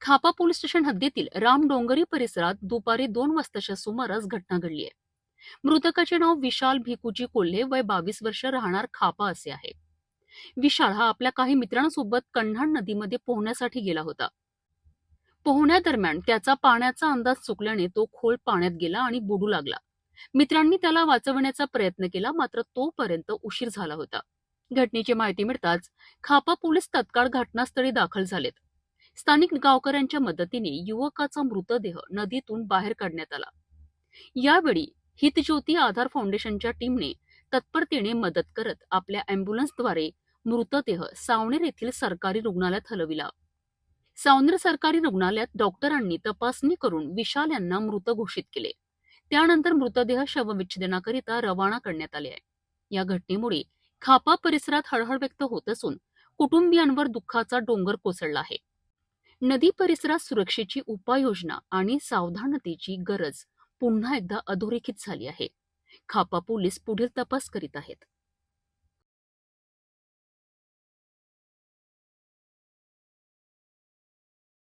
खापा police station हद्दीतील रामडोंगरी परिसरात दुपारी 2 वाजताच्या सुमारास घटना घडली आहे. मृतकाचे नाव विशाल भिकुजी कोल्हे, वय 22 वर्ष, राहणार खापा असे आहे. विशाल हा आपल्या काही मित्रांसोबत कन्हान नदीमध्ये पोहण्यासाठी गेला होता. पोहण्यादरम्यान त्याचा पाण्याचा अंदाज चुकल्याने तो खोल पाण्यात गेला आणि बुडू लागला. मित्रांनी त्याला वाचवण्याचा प्रयत्न केला, मात्र तोपर्यंत उशीर झाला होता. घटनेची माहिती मिळताच खापा पोलीस तत्काळ घटनास्थळी दाखल झालेत. स्थानिक गावकऱ्यांच्या मदतीने युवकाचा मृतदेह नदीतून बाहेर काढण्यात आला. यावेळी हितज्योती आधार फाउंडेशनच्या टीमने तत्परतेने मदत करत आपल्या अँब्युलन्सद्वारे मृतदेह सावनेर येथील सरकारी रुग्णालयात हलविला. सावनेर सरकारी रुग्णालयात डॉक्टरांनी तपासणी करून विशाल यांना मृत घोषित केले. त्यानंतर मृतदेह शवविच्छेदनाकरिता रवाना करण्यात आले आहे. या घटनेमुळे खापा परिसरात हळहळ व्यक्त होत असून कुटुंबियांवर दुःखाचा डोंगर कोसळला आहे. नदी परिसरात सुरक्षेची उपाययोजना आणि सावधानतेची गरज पुन्हा एकदा अधोरेखित झाली आहे. खापा पोलीस पुढील तपास करीत आहेत.